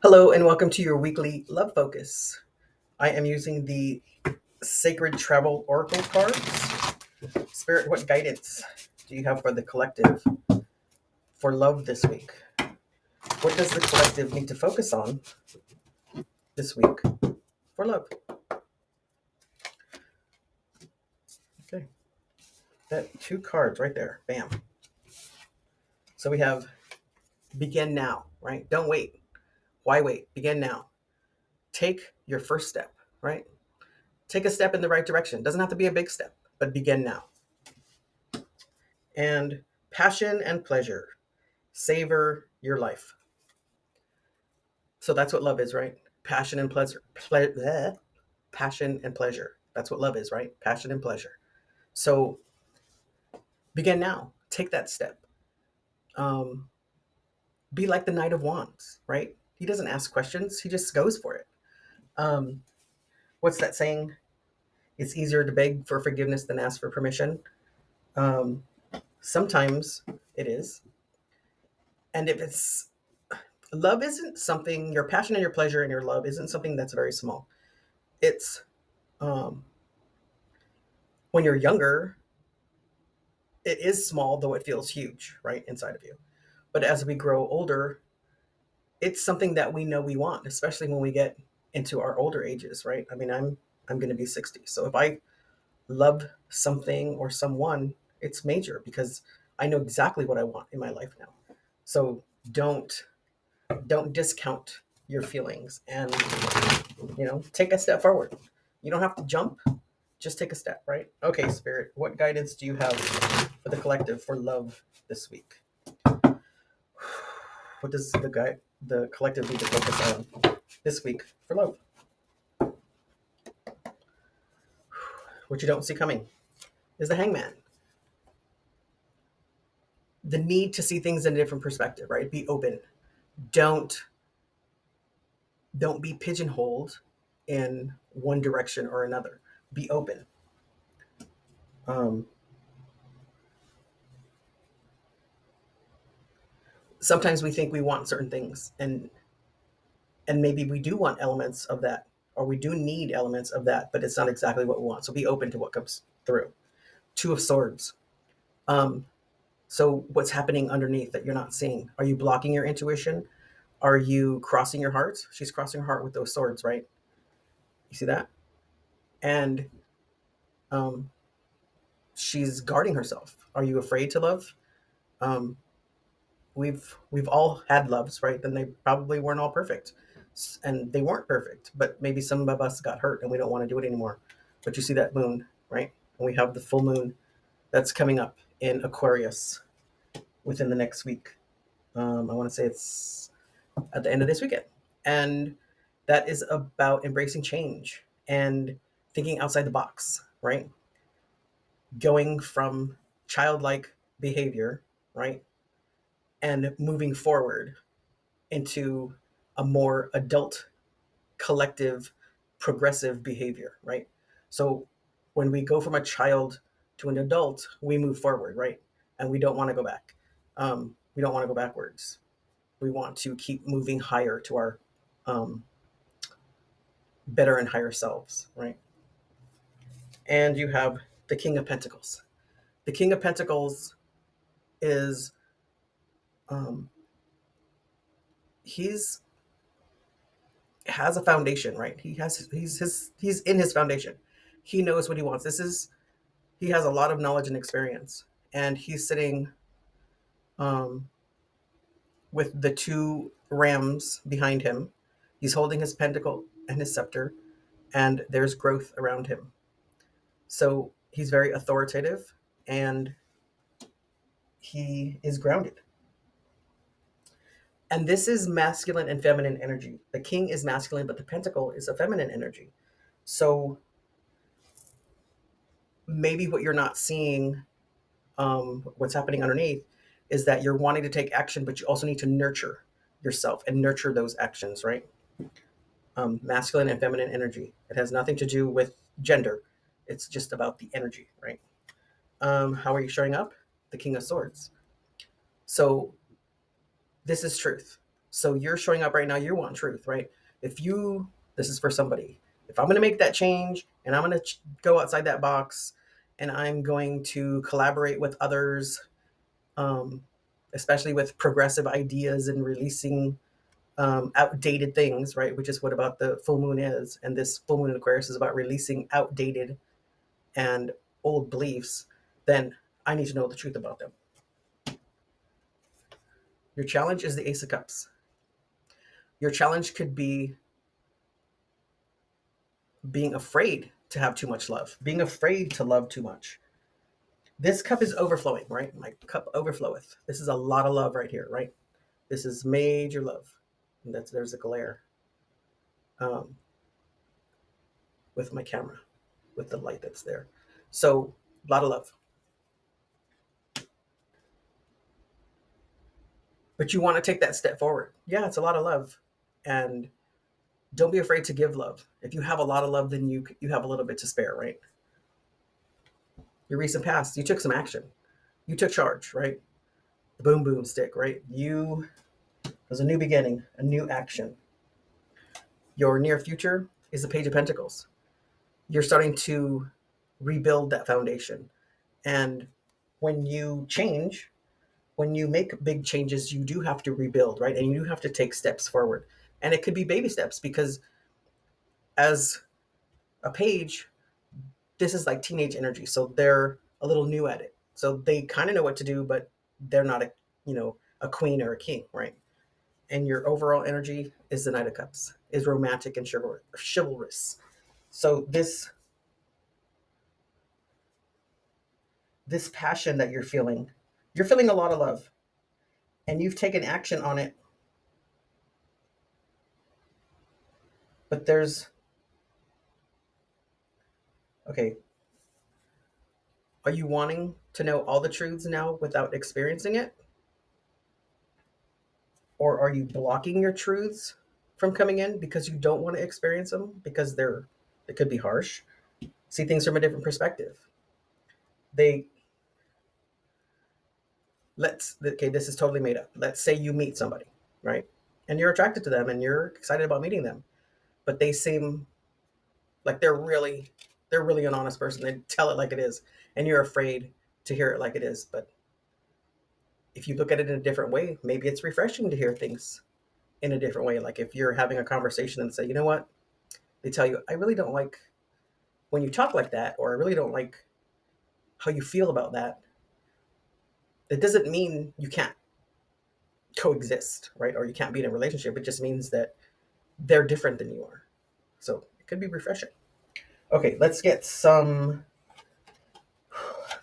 Hello, and welcome to your weekly love focus. I am using the Sacred Travel Oracle cards. Spirit, what guidance do you have for the collective for love this week? What does the collective need to focus on this week for love? Okay, that two cards right there. Bam. So we have begin now, right? Don't wait. Why wait? Begin now. Take your first step, right? Take a step in the right direction. Doesn't have to be a big step, but begin now. And passion and pleasure. Savor your life. So that's what love is, right? Passion and pleasure. Passion and pleasure. That's what love is, right? Passion and pleasure. So begin now. Take that step. Um, be like the Knight of Wands, right? He doesn't ask questions. He just goes for it. Um, what's that saying? It's easier to beg for forgiveness than ask for permission. Um, sometimes it is. And if it's love isn't something, your passion and your pleasure and your love isn't something that's very small. It's um, when you're younger, it is small, though it feels huge, right, inside of you. But as we grow older, it's something that we know we want, especially when we get into our older ages, right? I mean, I'm going to be 60. So if I love something or someone, it's major because I know exactly what I want in my life now. So don't don't discount your feelings and take a step forward. You don't have to jump, just take a step, right? Okay, Spirit, what guidance do you have for the collective for love this week? What does the collective need to focus on this week for love? What you don't see coming is the hangman. The need to see things in a different perspective, right? Be open. Don't don't be pigeonholed in one direction or another. Be open. Um, sometimes we think we want certain things, and maybe we do want elements of that, or we do need elements of that, but it's not exactly what we want. So be open to what comes through. Two of Swords. Um, So what's happening underneath that you're not seeing? Are you blocking your intuition? Are you crossing your heart? She's crossing her heart with those swords, right? You see that? And um, she's guarding herself. Are you afraid to love? Um, we've all had loves, right? And they probably weren't all perfect, and they weren't perfect. But maybe some of us got hurt, and we don't want to do it anymore. But you see that moon, right? And we have the full moon that's coming up in Aquarius within the next week. I want to say it's at the end of this weekend. And that is about embracing change and thinking outside the box, right? Going from childlike behavior, right? And moving forward into a more adult, collective, progressive behavior, right? So when we go from a child to an adult, we move forward, right? And we don't want to go back. We don't want to go backwards. We want to keep moving higher to our um, better and higher selves, right? And you have the King of Pentacles. The King of Pentacles is um, he's has a foundation, right? He's in his foundation. He knows what he wants. He has a lot of knowledge and experience, and he's sitting um, with the two rams behind him. He's holding his pentacle and his scepter, and there's growth around him. So he's very authoritative, and he is grounded. And this is masculine and feminine energy. The king is masculine, but the pentacle is a feminine energy. So maybe what you're not seeing, what's happening underneath, is that you're wanting to take action, but you also need to nurture yourself and nurture those actions, right? Masculine and feminine energy. It has nothing to do with gender. It's just about the energy, right? How are you showing up? The King of Swords. So this is truth. So you're showing up right now, you want truth, right? If you, this is for somebody, if I'm going to make that change and I'm going to go outside that box and I'm going to collaborate with others, um, especially with progressive ideas and releasing outdated things, right? Which is what about the full moon is. And this full moon in Aquarius is about releasing outdated and old beliefs. Then I need to know the truth about them. Your challenge is the Ace of Cups. Your challenge could be being afraid to have too much love, being afraid to love too much. This cup is overflowing, right? My cup overfloweth. This is a lot of love right here, right? This is major love. And there's a glare um, with my camera, with the light that's there. So a lot of love. But you want to take that step forward. Yeah, it's a lot of love. And don't be afraid to give love. If you have a lot of love, then you have a little bit to spare, right? Your recent past, you took some action. You took charge, right? The boom boom stick, right? You there's a new beginning, a new action. Your near future is the Page of Pentacles. You're starting to rebuild that foundation. And when you change, when you make big changes, you do have to rebuild, right? And you do have to take steps forward. And it could be baby steps because as a page, this is like teenage energy. So they're a little new at it. So they kind of know what to do, but they're not a queen or a king, right? And your overall energy is the Knight of Cups, is romantic and chivalrous. So this passion that you're feeling a lot of love, and you've taken action on it. But there's okay. Are you wanting to know all the truths now without experiencing it, or are you blocking your truths from coming in because you don't want to experience them because they could be harsh? See things from a different perspective. They let's okay, this is totally made up. Let's say you meet somebody, right? And you're attracted to them and you're excited about meeting them, but they seem like they're really an honest person. They tell it like it is, and you're afraid to hear it like it is. But if you look at it in a different way, maybe it's refreshing to hear things in a different way. Like if you're having a conversation and say, you know what, they tell you, I really don't like when you talk like that, or I really don't like how you feel about that. It doesn't mean you can't coexist, right? Or you can't be in a relationship. It just means that they're different than you are. So it could be refreshing. Okay, let's get some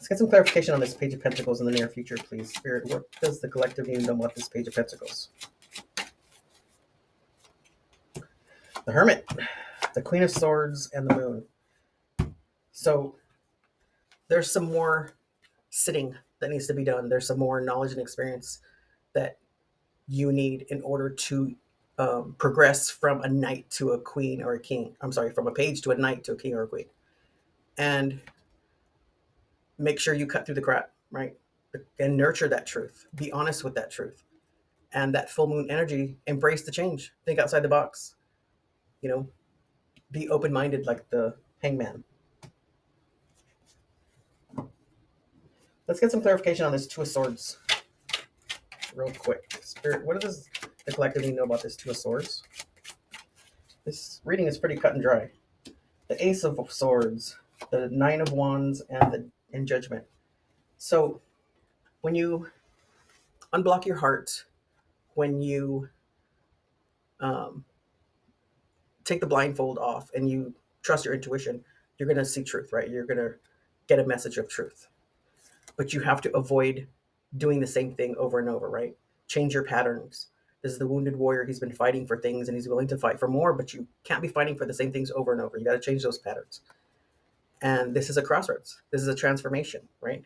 clarification on this Page of Pentacles in the near future, please. Spirit, what does the collective need know about this Page of Pentacles? The Hermit, the Queen of Swords, and the Moon. So there's some more sitting that needs to be done. There's some more knowledge and experience that you need in order to progress from a knight to a queen or a king. I'm sorry, from a page to a knight to a king or a queen. And make sure you cut through the crap, right? And nurture that truth. Be honest with that truth. And that full moon energy, embrace the change. Think outside the box. You know, be open minded like the hangman. Let's get some clarification on this Two of Swords real quick. Spirit, what does the collective need know about this Two of Swords? This reading is pretty cut and dry. The Ace of Swords, the Nine of Wands, and Judgment. So when you unblock your heart, when you um, take the blindfold off and you trust your intuition, you're going to see truth, right? You're going to get a message of truth. But you have to avoid doing the same thing over and over, right? Change your patterns. This is the wounded warrior. He's been fighting for things and he's willing to fight for more, but you can't be fighting for the same things over and over. You got to change those patterns. And this is a crossroads. This is a transformation, right?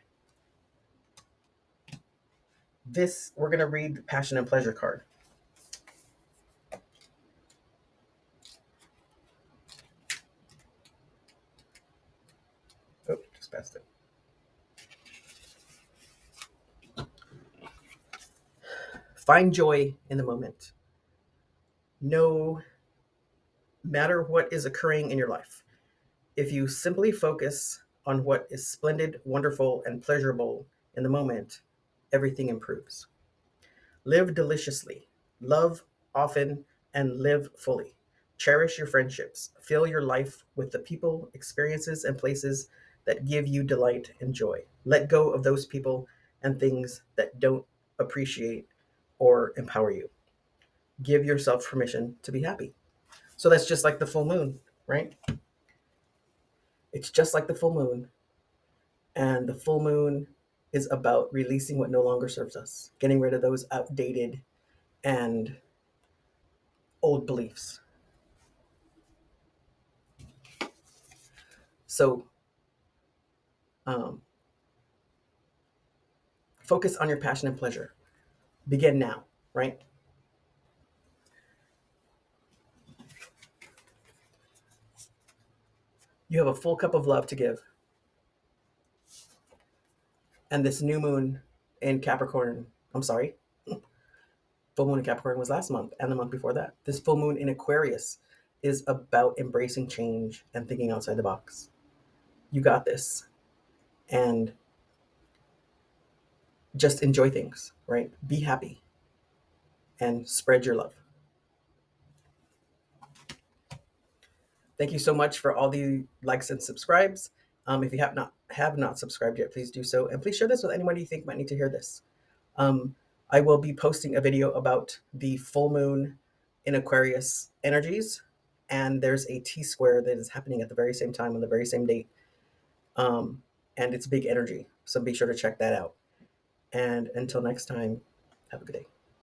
We're going to read the Passion and Pleasure card. Oh, just passed it. Find joy in the moment. no matter what is occurring in your life, if you simply focus on what is splendid, wonderful, and pleasurable in the moment, everything improves. Live deliciously, love often, and live fully. Cherish your friendships. Fill your life with the people, experiences, and places that give you delight and joy. Let go of those people and things that don't appreciate or empower you. Give yourself permission to be happy. So that's just like the full moon, right? It's just like the full moon. And the full moon is about releasing what no longer serves us, getting rid of those outdated and old beliefs. So um, focus on your passion and pleasure. Begin now, right? You have a full cup of love to give. And this new moon in Capricorn, I'm sorry, full moon in Capricorn was last month and the month before that. This full moon in Aquarius is about embracing change and thinking outside the box. You got this. And just enjoy things, right? Be happy and spread your love. Thank you so much for all the likes and subscribes. If you have not subscribed yet, please do so, and please share this with anybody you think might need to hear this. Um, I will be posting a video about the full moon in Aquarius energies, and there's a T square that is happening at the very same time on the very same date, and it's big energy. So be sure to check that out. And until next time, have a good day.